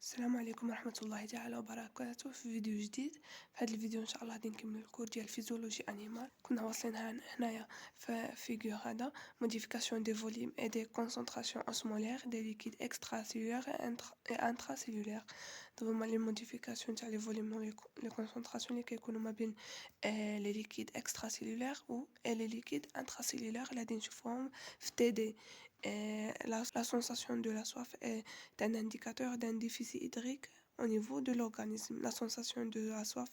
السلام عليكم ورحمة الله تعالى وبركاته في فيديو جديد. في هذا الفيديو ان شاء الله غادي نكمل الكور ديال فيزيولوجي انيمال. كنا واصلين هنايا في فيغور هذا موديفيكاسيون دي فوليوم اي دي كونسنتراسيون اوسمولير دي ليكيد اكسترا سيلولير اي انترا سيلولير. دابا هما لي موديفيكاسيون تاع لي فوليوم لي كونسنتراسيون اللي كيكونوا ما بين لي ليكيد اكسترا سيلولير و لي ليكيد انترا سيلولير اللي غادي نشوفوهم في تي دي. La sensation de la soif est un indicateur d'un déficit hydrique au niveau de l'organisme. La sensation de la soif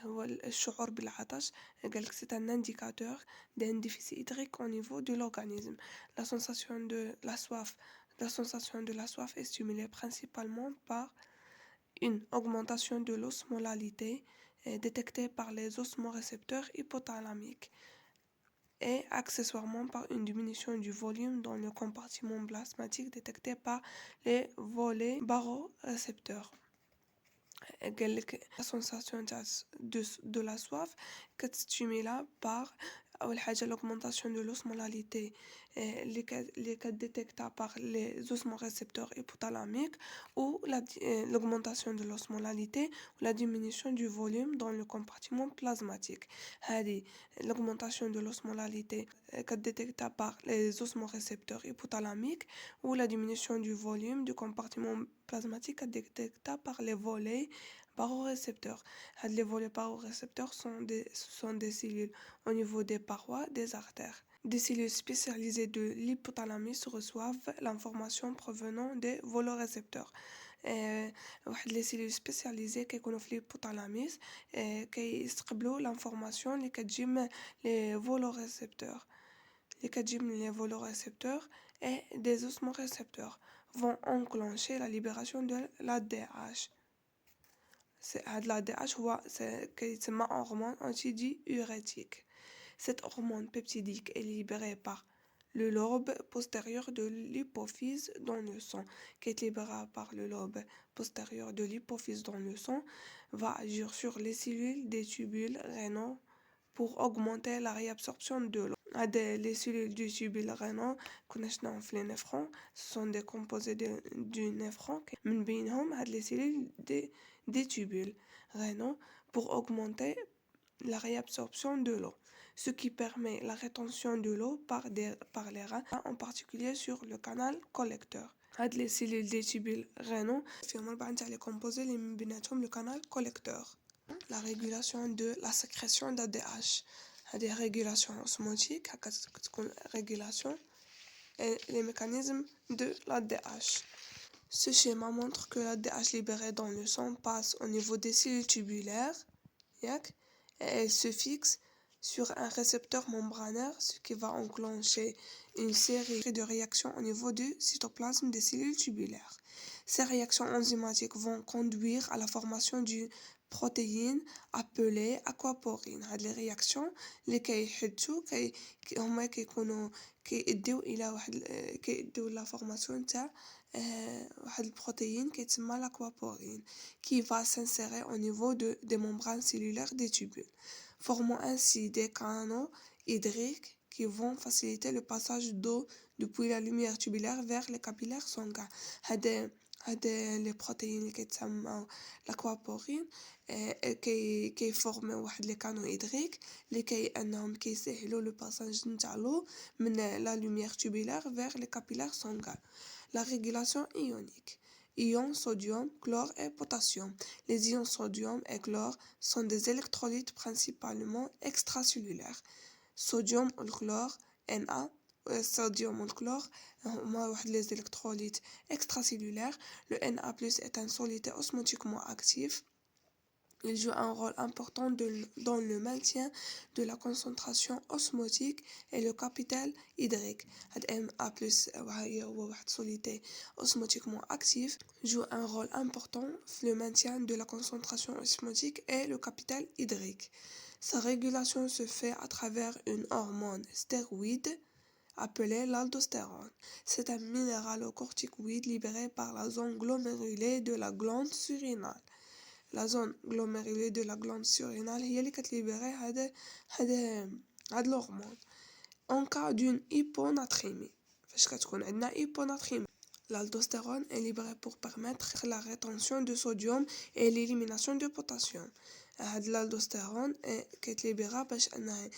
هو الشعور بالعطش. قالك c'est un indicateur d'un déficit hydrique au niveau de l'organisme. La sensation de la soif est stimulée principalement par une augmentation de l'osmolalité détectée par les osmorécepteurs hypothalamiques et accessoirement par une diminution du volume dans le compartiment plasmatique détecté par les volets barorécepteurs. La sensation de la soif كتستيميلا par أول حاجة l'augmentation de l'osmolalité اللي كتديتكتا par les osmorécepteurs hypothalamiques ou l'augmentation de l'osmolalité ou la diminution du volume dans le compartiment plasmatique. هذه l'augmentation de l'osmolalité كتديتكتا par les osmorécepteurs hypothalamiques ou la diminution du volume du compartiment plasmatique كتديتكتا par les volets barorécepteurs. Les volets barorécepteurs sont des cellules au niveau des parois des artères. Des cellules spécialisées de l'hypothalamus reçoivent l'information provenant des volorécepteurs. Les cellules spécialisées كيكونوا في l'hypothalamus كيستقبلوا l'information اللي كتجي من les volorécepteurs. Les volorécepteurs et des osmorécepteurs vont enclencher la libération de l'ADH. l'ADH هو كيتسمى hormone antidiurétique. Cette hormone peptidique est libérée par le lobe postérieur de l'hypophyse dans le sang. Qui est libérée par le lobe postérieur de l'hypophyse dans le sang va agir sur les cellules des tubules rénaux pour augmenter la réabsorption de l'eau. Les cellules du tubule rénal كنا في les néphrons, ce sont des composés du néphron. من بينهم les cellules des tubules rénaux pour augmenter la réabsorption de l'eau, ce qui permet la rétention de l'eau par les reins, en particulier sur le canal collecteur. Les cellules des tubules rénaux les composés le canal collecteur. La régulation de la sécrétion d'ADH. Des régulations osmotiques, régulation et les mécanismes de l'ADH. Ce schéma montre que l'ADH libéré dans le sang passe au niveau des cellules tubulaires et elle se fixe sur un récepteur membranaire, ce qui va enclencher une série de réactions au niveau du cytoplasme des cellules tubulaires. Ces réactions enzymatiques vont conduire à la formation d'une protéine appelée aquaporine. هاد les réactions اللي كيحدثوا هما كيديو الى كيديو لا فورماسيون تاع واحد البروتين كيتسمى l'aquaporine qui va s'insérer au niveau des membranes cellulaires des tubules, formant ainsi des canaux hydriques qui vont faciliter le passage d'eau depuis la lumière tubulaire vers les capillaires sanguins. les protéines اللي كيتسموا l'aquaporine كيفورميو واحد لي كانو هيدريك اللي انهم كيسهلوا لو باساج نتاع لو من لا lumière tubulaire vers les capillaires sanguins. La régulation ionique. Ions sodium, chlore et potassium. Les ions sodium et chlore sont des électrolytes principalement extracellulaires. Sodium ou le chlore, Na, sodium ou le chlore, les électrolytes extracellulaires. Le Na+ est un solide osmotiquement actif. Il joue un rôle important dans le maintien de la concentration osmotique et le capital hydrique. Na+, هو واحد solide osmotiquement actif, joue un rôle important dans le maintien de la concentration osmotique et le capital hydrique. Sa régulation se fait à travers une hormone stéroïde appelée l'aldostérone. C'est un minéralocorticoïde libéré par la zone glomérulée de la glande surrénale. La zone glomérulée de la glande surrénale هي اللي كتليبري هاد l'hormone. En cas d'une hyponatrémie, فاش كتكون عندنا hyponatrémie, L'aldostérone est libéré pour permettre la rétention de sodium et l'élimination de potassium. l'aldostérone كيتليبيرا باش انه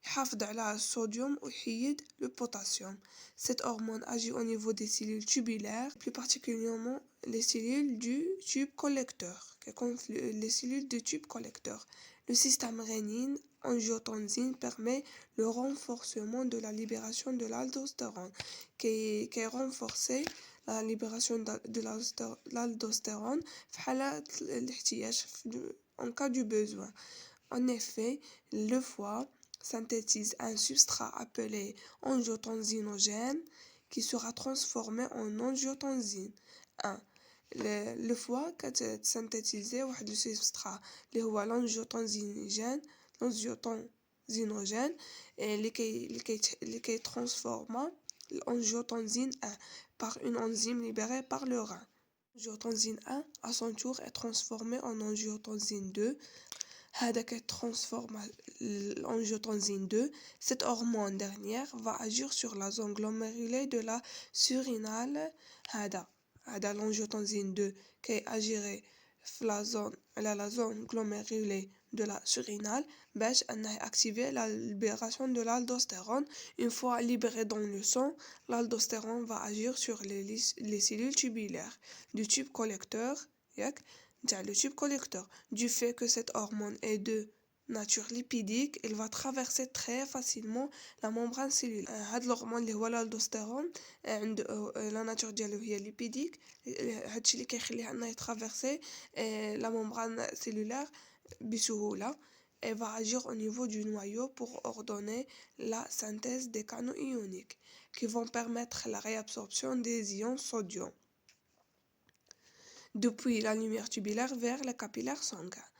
يحافظ على الصوديوم ويحيد le potassium. Cette hormone agit au niveau des cellules tubulaires, plus particulièrement les cellules du tube collecteur, les cellules du tube collecteur. Le système rénine-angiotensine permet le renforcement de la libération de l'aldostérone, qui est renforcé la libération de l'aldostérone en cas du besoin. En effet, le foie synthétise un substrat appelé angiotensinogène qui sera transformé en angiotensine 1. Le foie synthétise واحد le substrat اللي هو l'angiotensinogène اللي كي transforme l'angiotensine 1 par une enzyme libérée par le rein. L'angiotensine 1 à son tour est transformée en angiotensine 2. هذا transforme l'angiotensine 2. Cette hormone dernière va agir sur la zone glomérulée de la surrénale. هذا l'angiotensine 2 qui agirait la zone glomérulée de la surrénale باش انه activer la libération de l'aldostérone. Une fois libérée dans le sang, l'aldostérone va agir sur les cellules tubulaires du tube collecteur, le tube collecteur. Du fait que cette hormone est de nature lipidique, elle va traverser très facilement la membrane cellulaire. هاد l'hormone اللي هو l'aldostérone عند la nature ديالو هي lipidique. هادشي اللي كيخليه انه يترافيرسي la membrane cellulaire بسهولة et va agir au niveau du noyau pour ordonner la synthèse des canaux ioniques qui vont permettre la réabsorption des ions sodium depuis la lumière tubulaire vers les capillaires sanguins.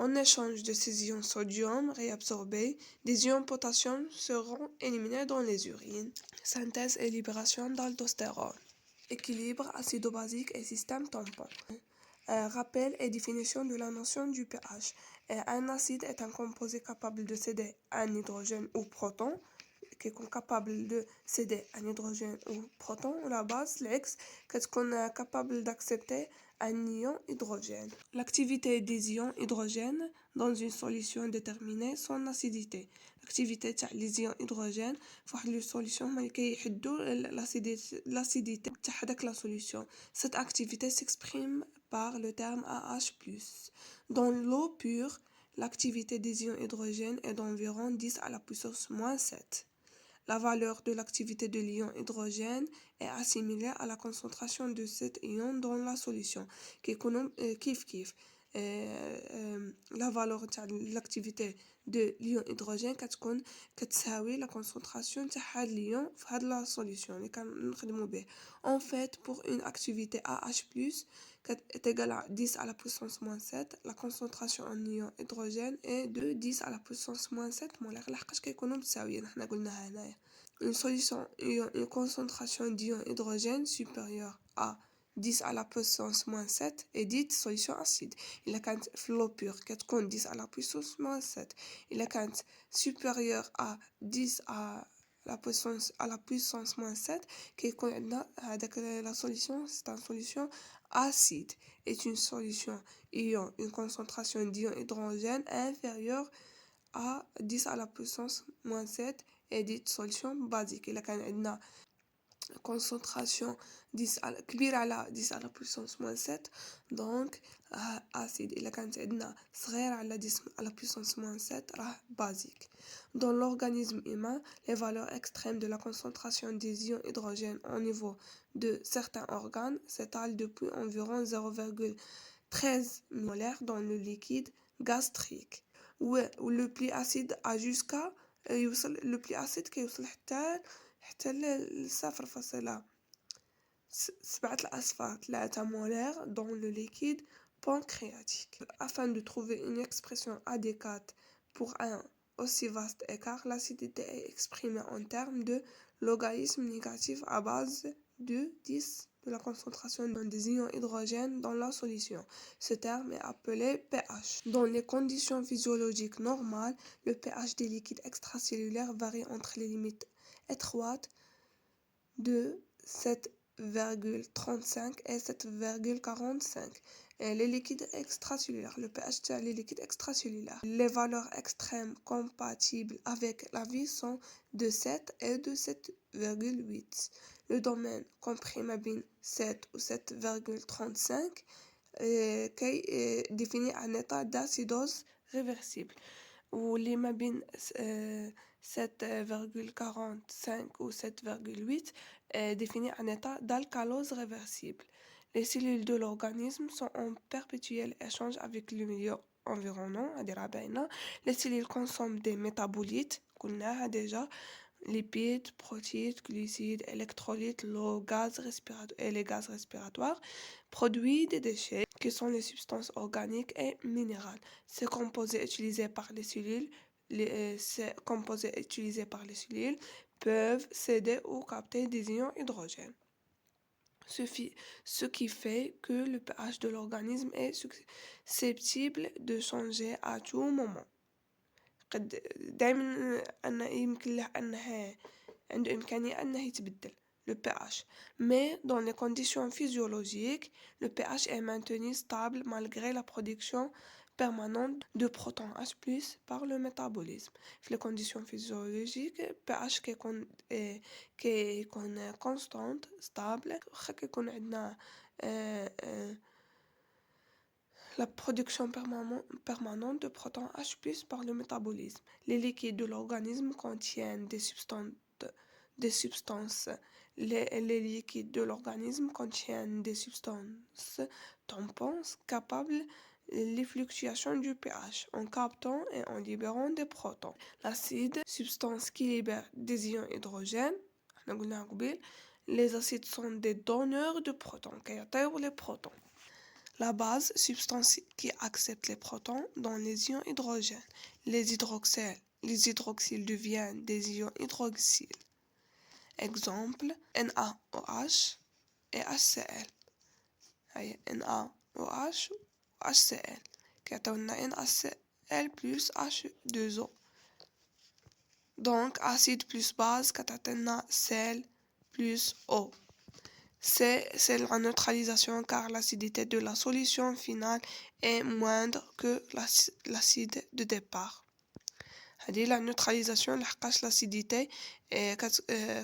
En échange de ces ions sodium réabsorbés, des ions potassium seront éliminés dans les urines. Synthèse et libération d'aldostérone. Équilibre acido-basique et système tampon. Rappel et définition de la notion du pH. Un acide est un composé capable de céder un hydrogène ou proton, qui est capable de céder un hydrogène ou proton. La base, l'ex, qui est capable d'accepter un ion hydrogène. L'activité des ions hydrogène dans une solution déterminée, son acidité. L'activité des ions hydrogène dans une solution l'acidité de la solution. Cette activité s'exprime par le terme AH+. Dans l'eau pure, l'activité des ions hydrogène est d'environ 10 à la puissance moins 7. La valeur de l'activité de l'ion hydrogène est assimilée à la concentration de cet ion dans la solution. La valeur de l'activité de l'ion hydrogène كتساوي la concentration de l'ion في la solution اللي كنخدمو به. En fait, pour une activité AH+, est égale à 10 à la puissance moins 7, la concentration en ion hydrogène est de 10 à la puissance moins 7 مولار لحقاش كيكونوا متساويين حنا قلناها هنايا. Une concentration d'ion hydrogène supérieure à 10 à la puissance moins 7 est dite solution acide. إلا كانت في l'eau pure كتكون 10 à la puissance moins 7. إلا كانت supérieure à 10 à la puissance moins 7 كيكون عندنا هذاك la solution, c'est une solution acide. Est une solution ion, une concentration d'ion hydrogène inférieure à 10 à la puissance moins 7 est dite solution basique. إلا كان عندنا concentration 10 كبيرة على 10 على puissance moins 7 donc acide. إلا كانت عندنا صغيرة على 10 على puissance moins 7 راه basique. Dans l'organisme humain, les valeurs extrêmes de la concentration des ions hydrogène au niveau de certains organes s'étalent depuis environ 0,13 molaire dans le liquide gastrique. ou le plus acide a jusqu'à le plus acide كيوصل حتى لصفر فاصلة 7 الأصفار 3 molaire dans le liquide pancréatique. Afin de trouver une expression adéquate pour un aussi vaste écart, l'acidité est exprimée en termes de logarithme négatif à base de 10 de la concentration des ions hydrogène dans la solution. Ce terme est appelé pH. Dans les conditions physiologiques normales, le pH des liquides extracellulaires varie entre les limites étroites de 7,35 et 7,45. Et les liquides extracellulaires, le pH تاع les liquides extracellulaires. Les valeurs extrêmes compatibles avec la vie sont de 7 et de 7,8. Le domaine compris ما بين 7 ou 7,35 qui définit un état d'acidose réversible. واللي ما بين 7,45 ou 7,8 définit un état d'alcalose réversible. Les cellules de l'organisme sont en perpétuel échange avec le milieu environnant. Les cellules consomment des métabolites, قلناها déjà, lipides, protéines, glucides, électrolytes, l'eau, et les gaz respiratoires, produisent des déchets qui sont les substances organiques et minérales. Ces composés utilisés par les cellules, peuvent céder ou capter des ions hydrogène. Ce qui fait que le pH de l'organisme est susceptible de changer à tout moment. دائما يمكن له أنه عنده إمكانية أنه يتبدل le pH. Mais dans les conditions physiologiques, le pH est maintenu stable malgré la production permanente de protons H+ par le métabolisme. في les conditions physiologiques, pH كيكون constante stable كيكون عندنا la production permanente de protons H+ par le métabolisme. Les liquides de l'organisme contiennent des substances. Les liquides de l'organisme contiennent des substances tampons capables les fluctuations du pH en captant et en libérant des protons. L'acide, substance qui libère des ions hydrogène. Les acides sont des donneurs de protons, qui attirent les protons. La base, substance qui accepte les protons dans les ions hydrogène. Les hydroxyles deviennent des ions hydroxyles. Exemple, NaOH et HCl. NaOH ou HCl. كيعطيونا NaCl plus H2O. Donc, acide plus base كتعطينا sel plus eau. C'est la neutralisation car l'acidité de la solution finale est moindre que l'acide de départ. هذه la neutralisation لحقاش l'acidité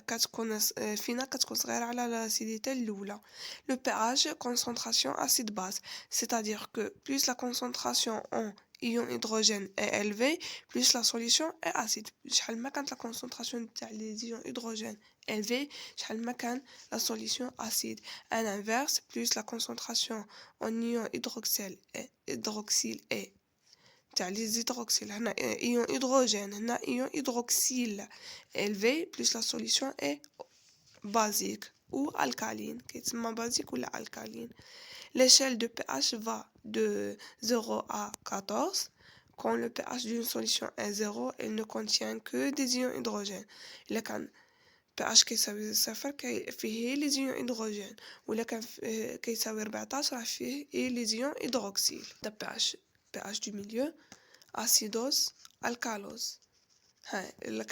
كتكون فينا كتكون صغيرة على l'acidité الأولى. Le pH, concentration acide-base, c'est-à-dire que plus la concentration en ion hydrogène est élevée, plus la solution est acide. شحال ما كانت la concentration تاع les ions hydrogène élevée, شحال ما كان la solution acide. À l'inverse, plus la concentration en ion hydroxyle est تاع les hydroxyles هنا ion hydrogène هنا ion hydroxyle élevé, plus la solution est basique ou alcaline كيتسمى basique ولا alcaline. L'échelle de pH va de 0 à 14. Quand le pH d'une solution est 0, elle ne contient que des ions hydrogène. إلا كان pH كيساوي 0 فيه les ions hydrogène ولا كان كيساوي 14 راه فيه les ions hydroxyle. pH du milieu, acidose, alcalose. إلا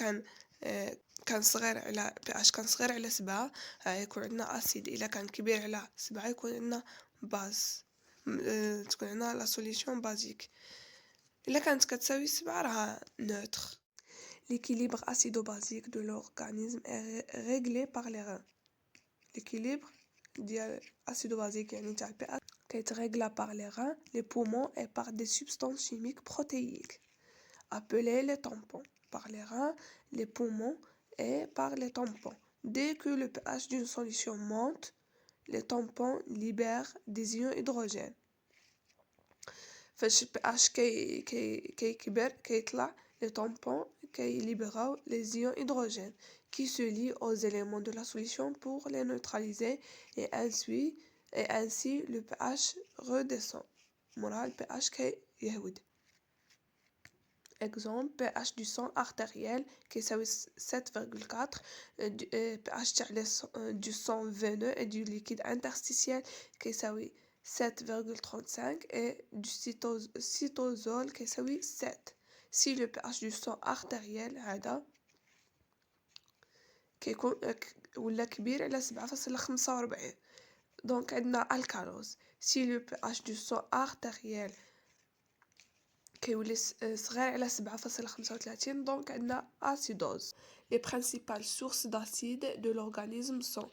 كان صغير على pH كان صغير على 7 يكون عندنا أسيد. إلا كان كبير على 7 يكون عندنا باز، تكون عندنا لا سوليسيون بازيك. إلا كانت كتساوي 7 راها neutre. L'équilibre acido-basique de l'organisme est réglé par les reins. L'équilibre acido-basique يعني تاع الPH كيترégla par les reins, les poumons et par des substances chimiques protéiques appelées les tampons. Par les reins, les poumons et par les tampons. Dès que le pH d'une solution monte, les tampons libèrent des ions hydrogène. فاش pH كيكبر كيطلع les tampons libèrent les ions hydrogène qui se lient aux éléments de la solution pour les neutraliser et ainsi le pH redescend. Moral pH كيهود. Exemple, pH du sang artériel كيساوي 7,4. pH du sang veineux et du liquide interstitiel كيساوي 7,35 et du cytosol كيساوي 7. Si le pH du sang artériel هذا ولا كبير على 7.45. دونك عندنا الكالوز. سي لو بي اش دو سون ارتيريال كيولي صغير على 7.35، دونك عندنا acidose. Les principales sources d'acide de l'organisme sont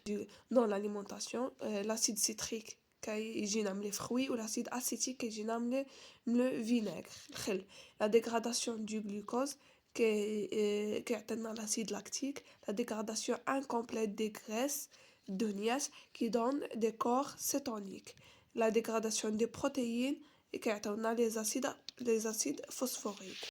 dans l'alimentation l'acide citrique كيجينا من les fruits ou l'acide acétique كيجينا من le vinaigre الخل. La dégradation du glucose كيعطينا l'acide lactique. La dégradation incomplète des graisses دهنيات qui donne des corps cétoniques. La dégradation des protéines كيعطيونا les acides phosphoriques.